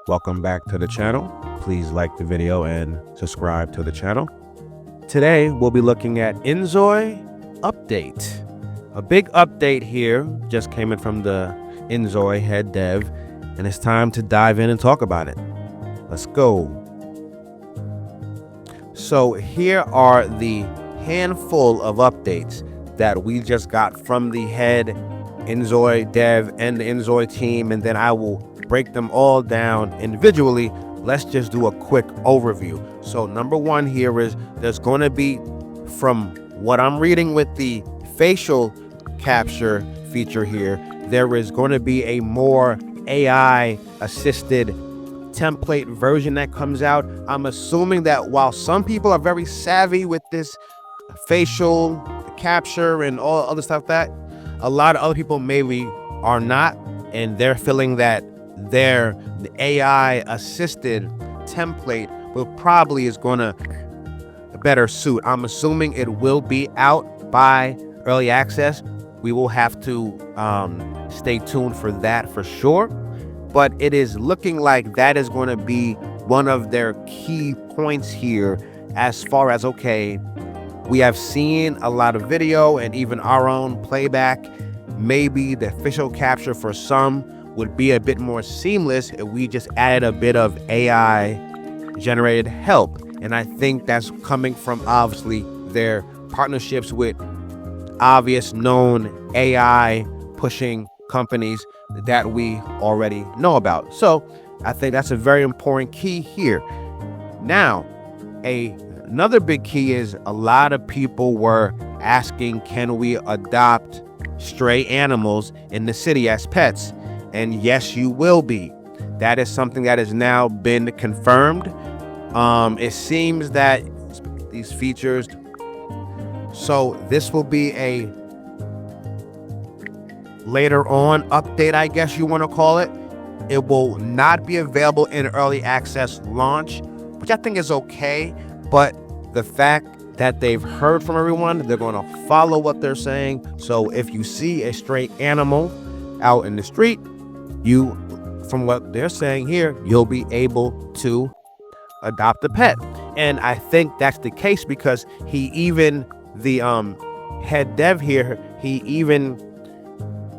Welcome back to the channel. Please like the video and subscribe to the channel. Today, we'll be looking at Inzoi update. A big update here just came in from the Inzoi head dev, and it's time to dive in and talk about it. Let's go. So here are the handful of updates that we just got from the head Inzoi dev and the Inzoi team, and then I will break them all down individually. Let's just do a quick overview. So number one here is there's going to be, from what I'm reading with the facial capture feature here, there is going to be a more AI assisted template version that comes out. I'm assuming that while some people are very savvy with this facial capture and all other stuff, that a lot of other people maybe are not, and they're feeling that the AI assisted template will probably is going to better suit. I'm assuming it will be out by early access. We will have to stay tuned for that for sure. But it is looking like that is going to be one of their key points here, as far as, okay, we have seen a lot of video and even our own playback. Maybe the official capture for some would be a bit more seamless if we just added a bit of AI generated help. And I think that's coming from obviously their partnerships with obvious known AI pushing companies that we already know about. So I think that's a very important key here. Now, another big key is a lot of people were asking, can we adopt stray animals in the city as pets? And yes, you will be. That is something that has now been confirmed. It seems that these features, so this will be a later on update, I guess you want to call it. It will not be available in early access launch, which I think is okay. But the fact that they've heard from everyone, they're going to follow what they're saying. So if you see a stray animal out in the street, from what they're saying here, you'll be able to adopt a pet. And I think that's the case because the head dev here, he even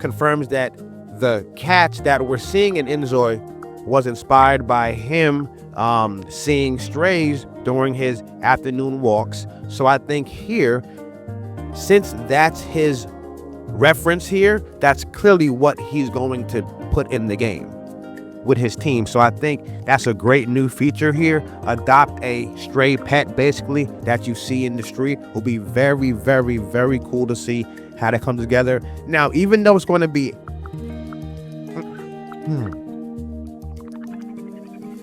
confirms that the cats that we're seeing in Inzoi was inspired by him seeing strays during his afternoon walks. So I think here, since that's his reference here, that's clearly what he's going to put in the game with his team. So I think that's a great new feature here. Adopt a stray pet, basically, that you see in the street. Will be very, very, very cool to see how that comes together. Now, even though it's going to be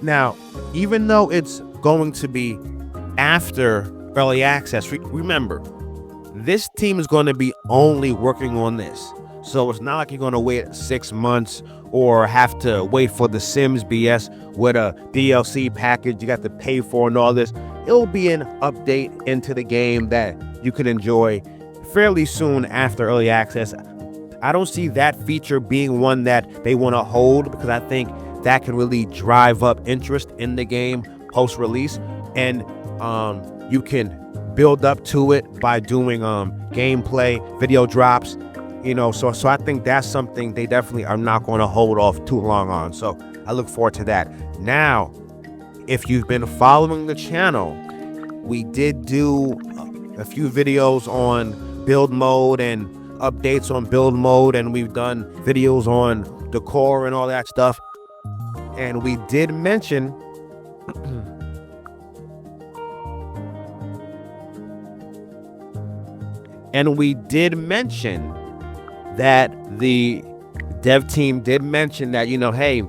now, even though it's going to be after early access, remember, this team is going to be only working on this. So it's not like you're going to wait 6 months or have to wait for the Sims BS with a DLC package you got to pay for and all this. It'll be an update into the game that you can enjoy fairly soon after early access. I don't see that feature being one that they want to hold, because I think that can really drive up interest in the game post-release, and you can build up to it by doing gameplay video drops, so I think that's something they definitely are not going to hold off too long on. So I look forward to that. Now, if you've been following the channel, we did do a few videos on build mode and updates on build mode, and we've done videos on decor and all that stuff. And we did mention that the dev team did mention that, hey,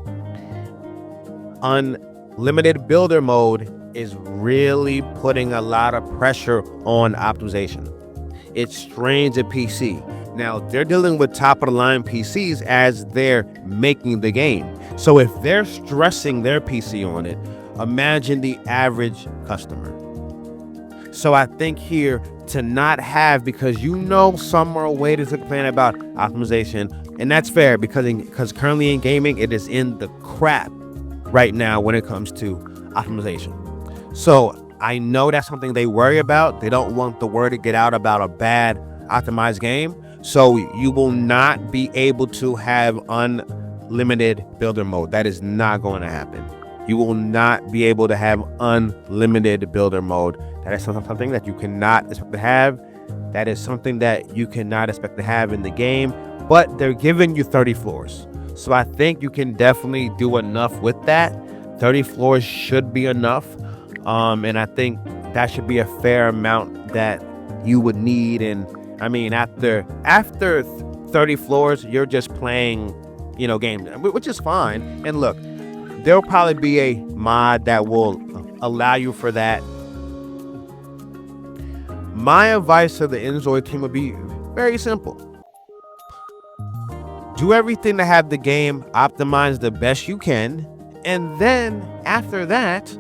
unlimited builder mode is really putting a lot of pressure on optimization. It strains a PC. Now, they're dealing with top-of-the-line PCs as they're making the game. So if they're stressing their PC on it, imagine the average customer. So I think here, to not have, because some are way to complain about optimization, and that's fair because currently in gaming, it is in the crap. right now when it comes to optimization. So I know that's something they worry about. They don't want the word to get out about a bad optimized game. So you will not be able to have unlimited builder mode. That is not going to happen. You will not be able to have unlimited builder mode. That is something that you cannot expect to have. That is something that you cannot expect to have in the game. But they're giving you 30 floors. So I think you can definitely do enough with that. 30 floors should be enough. And I think that should be a fair amount that you would need. And I mean, after 30 floors, you're just playing, games, which is fine. And look, there'll probably be a mod that will allow you for that. My advice to the Inzoi team would be very simple. Do everything to have the game optimized the best you can. And then after that,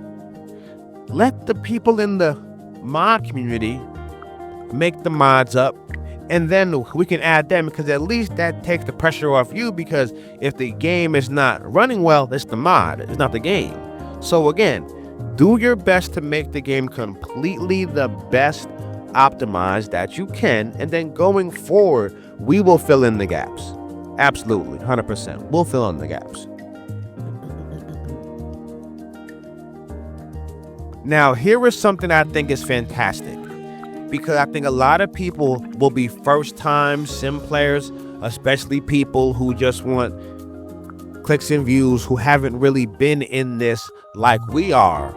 let the people in the mod community make the mods up, and then we can add them, because at least that takes the pressure off you, because if the game is not running well, it's the mod, it's not the game. So again, do your best to make the game completely the best optimized that you can, and then going forward, we will fill in the gaps. Absolutely, 100%. We'll fill in the gaps. Now, here is something I think is fantastic, because I think a lot of people will be first-time sim players, especially people who just want clicks and views, who haven't really been in this like we are.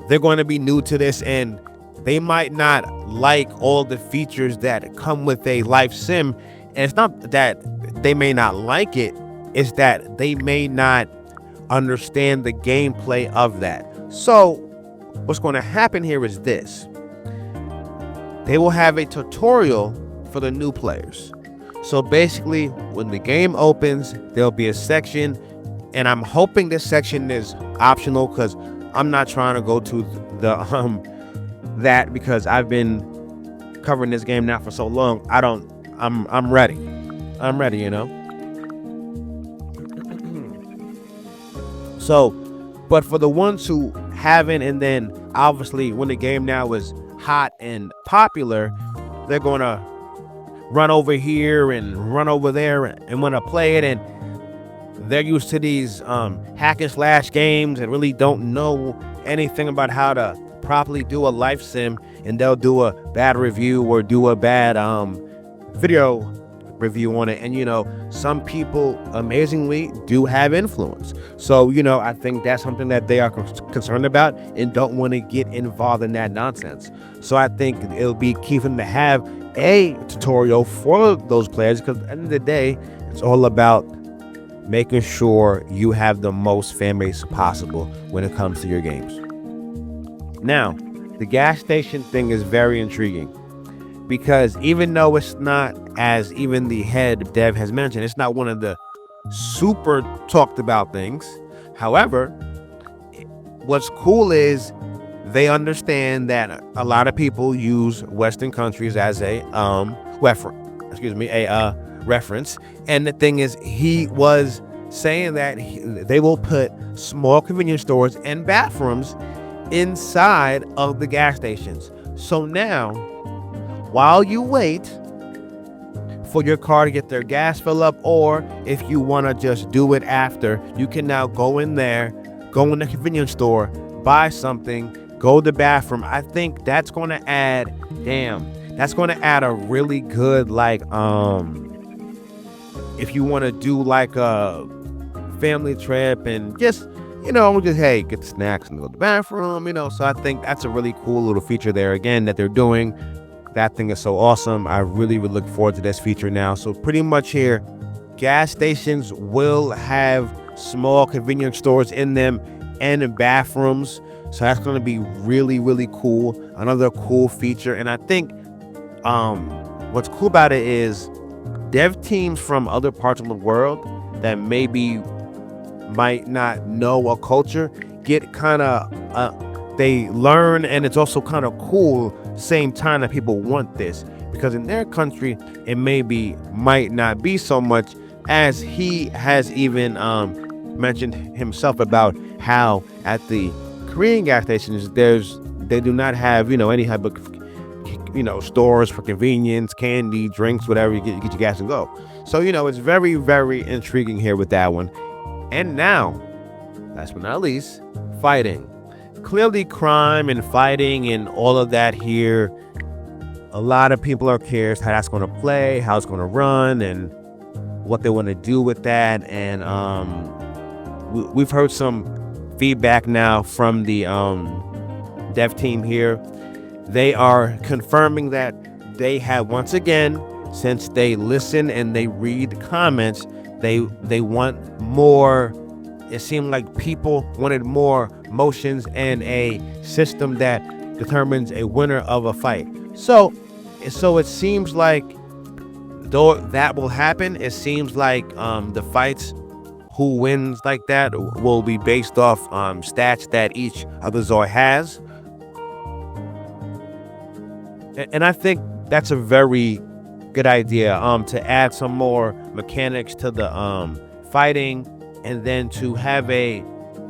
They're going to be new to this, and they might not like all the features that come with a life sim. And it's not that they may not like it, it's that they may not understand the gameplay of that. So what's going to happen here is this. They will have a tutorial for the new players. So basically, when the game opens, there'll be a section, and I'm hoping this section is optional, because I'm not trying to go to that, because I've been covering this game now for so long. I'm ready. I'm ready, So, but for the ones who haven't, and then obviously when the game now is hot and popular, they're going to run over here and run over there and want to play it, and they're used to these hack and slash games and really don't know anything about how to properly do a life sim, and they'll do a bad review or do a bad video review on it. And some people amazingly do have influence, so I think that's something that they are concerned about and don't want to get involved in that nonsense. So I think it'll be key for them to have a tutorial for those players, because at the end of the day, it's all about making sure you have the most fan base possible when it comes to your games. Now, the gas station thing is very intriguing, because even though it's not, as even the head dev has mentioned, it's not one of the super talked about things. However, what's cool is they understand that a lot of people use Western countries as a reference. And the thing is, he was saying that they will put small convenience stores and bathrooms inside of the gas stations. So now, while you wait for your car to get their gas fill up, or if you want to just do it after, you can now go in there, go in the convenience store, buy something, go to the bathroom. I think that's going to add, that's going to add a really good, if you want to do like a family trip and just, hey, get the snacks and go to the bathroom, So I think that's a really cool little feature there, again, that they're doing. That thing is so awesome. I really would look forward to this feature now. So pretty much here, gas stations will have small convenience stores in them and bathrooms. So that's going to be really, really cool. Another cool feature. And I think what's cool about it is dev teams from other parts of the world that maybe might not know a culture get kind of they learn, and it's also kind of cool same time that people want this, because in their country it might not be so much, as he has even mentioned himself about how at the Korean gas stations they do not have any type of stores for convenience, candy, drinks, whatever. You get your gas and go. So it's very, very intriguing here with that one. And now, last but not least, fighting. Clearly, crime and fighting and all of that here. A lot of people are curious how that's going to play, how it's going to run, and what they want to do with that. And we've heard some feedback now from the dev team here. They are confirming that they have, once again, since they listen and they read comments, they want more. It seemed like people wanted more motions and a system that determines a winner of a fight. So it seems like, though that will happen, it seems like the fights, who wins like that, will be based off stats that each of the Zoi has. And I think that's a very good idea, to add some more mechanics to the fighting, and then to have a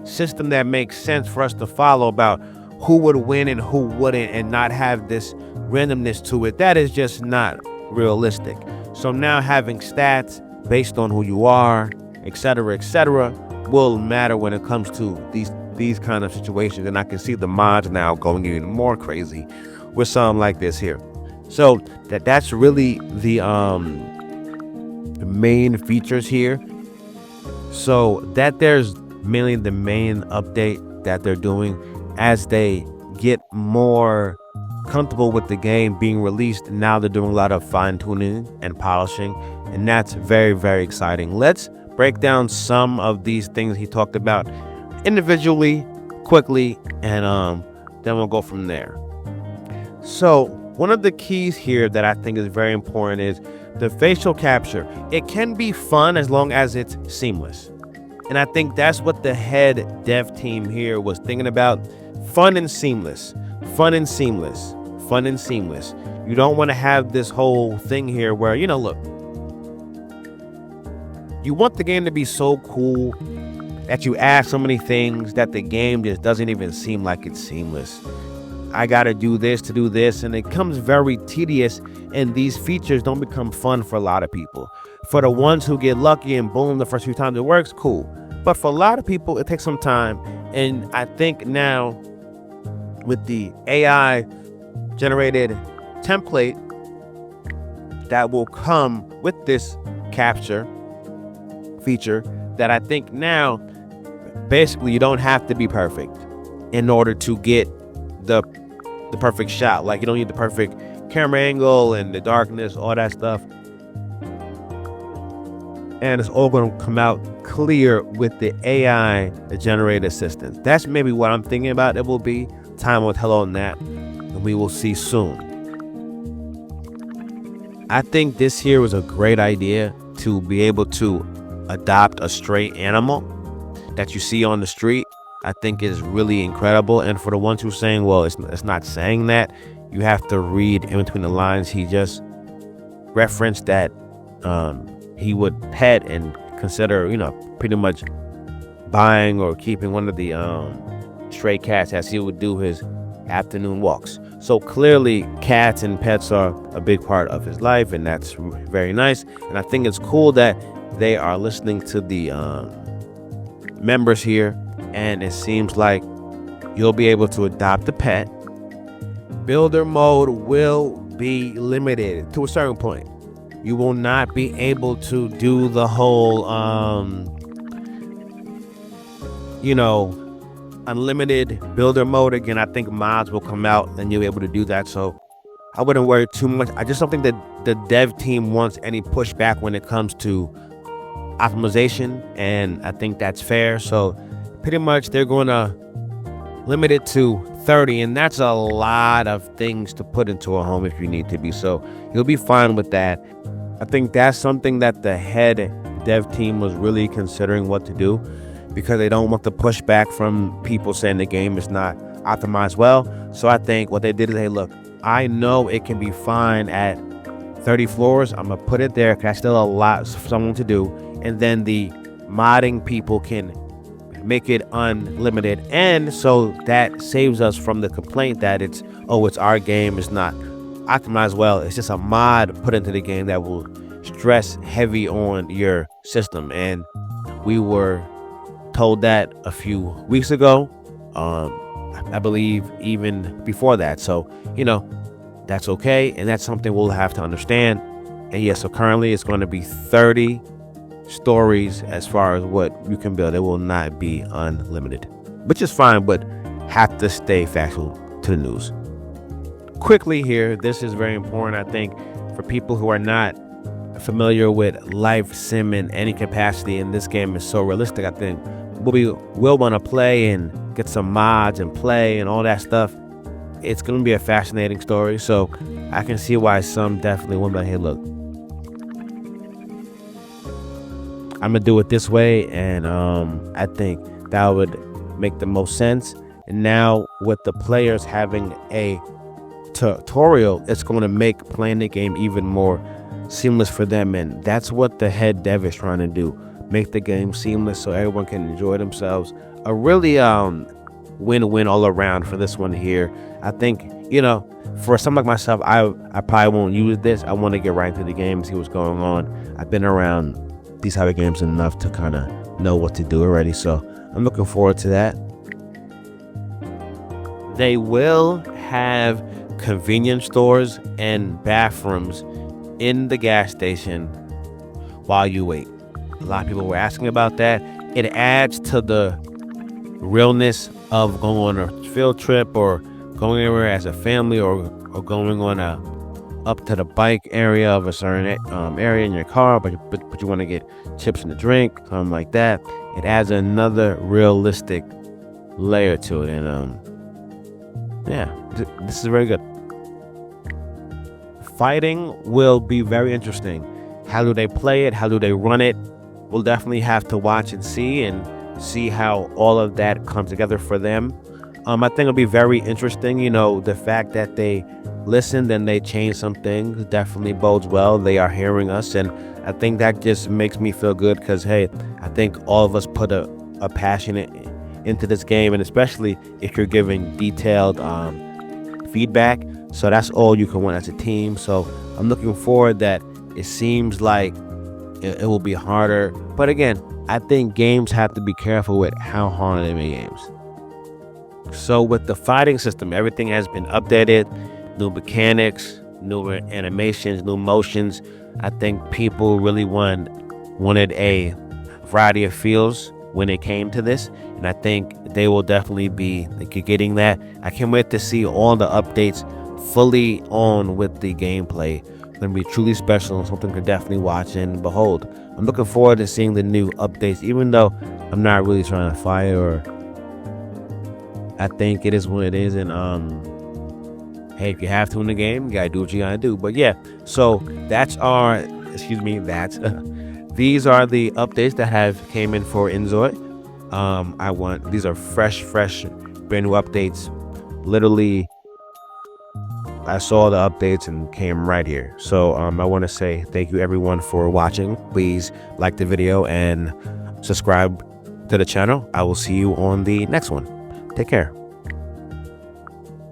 system that makes sense for us to follow about who would win and who wouldn't, and not have this randomness to it. That is just not realistic. So now having stats based on who you are, etc., will matter when it comes to these kind of situations. And I can see the mods now going even more crazy with something like this here. So that's really the main features here. So that there's mainly the main update that they're doing as they get more comfortable with the game being released. Now they're doing a lot of fine-tuning and polishing, and that's very, very exciting. Let's break down some of these things he talked about individually, quickly, and then we'll go from there. So one of the keys here that I think is very important is the facial capture. It can be fun as long as it's seamless. And I think that's what the head dev team here was thinking about. Fun and seamless. Fun and seamless. Fun and seamless. You don't want to have this whole thing here where, look, you want the game to be so cool that you add so many things that the game just doesn't even seem like it's seamless. I gotta do this to do this, and it becomes very tedious, and these features don't become fun for a lot of people. For the ones who get lucky and boom, the first few times it works, cool. But for a lot of people, it takes some time, and I think now with the AI generated template that will come with this capture feature, that I think now basically you don't have to be perfect in order to get the perfect shot. Like, you don't need the perfect camera angle and the darkness, all that stuff. And it's all going to come out clear with the AI generated assistance. That's maybe what I'm thinking about it will be. Time will tell on that, and we will see soon. I think this here was a great idea to be able to adopt a stray animal that you see on the street. I think is really incredible. And for the ones who are saying, well, it's not saying that, you have to read in between the lines. He just referenced that he would pet and consider, pretty much buying or keeping one of the stray cats as he would do his afternoon walks. So clearly cats and pets are a big part of his life, and that's very nice. And I think it's cool that they are listening to the members here, and it seems like you'll be able to adopt a pet. Builder mode will be limited to a certain point. You will not be able to do the whole unlimited builder mode again. I think mods will come out and you'll be able to do that, so I wouldn't worry too much. I just don't think that the dev team wants any pushback when it comes to optimization, and I think that's fair. So pretty much they're going to limit it to 30, and that's a lot of things to put into a home if you need to be, so you'll be fine with that. I think that's something that the head dev team was really considering what to do, because they don't want the pushback from people saying the game is not optimized well. So I think what they did is, hey, look, I know it can be fine at 30 floors. I'm going to put it there because that's still a lot for someone to do. And then the modding people can make it unlimited, and so that saves us from the complaint that it's our game, it's not optimized well. It's just a mod put into the game that will stress heavy on your system, and we were told that a few weeks ago. I believe even before that. So that's okay, and that's something we'll have to understand. And yeah, so currently it's going to be 30 stories as far as what you can build. It will not be unlimited, which is fine, but have to stay factual to the news. Quickly here, this is very important, I think, for people who are not familiar with life sim in any capacity, and this game is so realistic. I think we will want to play and get some mods and play and all that stuff. It's going to be a fascinating story, so I can see why some definitely want to be like, hey, look, I'm gonna do it this way, and I think that would make the most sense. And now with the players having a tutorial, it's going to make playing the game even more seamless for them, and that's what the head dev is trying to do, make the game seamless so everyone can enjoy themselves. A really win-win all around for this one here. I think for someone like myself, I probably won't use this. I want to get right into the game and see what's going on. I've been around these type of games enough to kind of know what to do already, so I'm looking forward to that. They will have convenience stores and bathrooms in the gas station while you wait. A lot of people were asking about that. It adds to the realness of going on a field trip or going anywhere as a family, or going on up to the bike area of a certain area in your car, but you want to get chips and a drink, something like that. It adds another realistic layer to it, and this is very good. Fighting will be very interesting. How do they play it? How do they run it? We'll definitely have to watch and see how all of that comes together for them. I think it'll be very interesting. The fact that they listened and they changed some things definitely bodes well. They are hearing us, and I think that just makes me feel good, because hey, I think all of us put a passion into this game, and especially if you're giving detailed feedback. So that's all you can want as a team. So I'm looking forward. That it seems like it will be harder, but again, I think games have to be careful with how hard they make games. So with the fighting system, everything has been updated. New mechanics, new animations, new motions. I think people really wanted a variety of feels when it came to this, and I think they will definitely be getting that. I can't wait to see all the updates fully on with the gameplay. It's going to be truly special and something to definitely watch and behold. I'm looking forward to seeing the new updates, even though I'm not really trying to fire, or I think it is what it is, and hey, if you have to in the game, you gotta do what you gotta do. But yeah, so these are the updates that have came in for Inzoi. These are fresh brand new updates. Literally, I saw the updates and came right here. So I want to say thank you everyone for watching. Please like the video and subscribe to the channel. I will see you on the next one. Take care.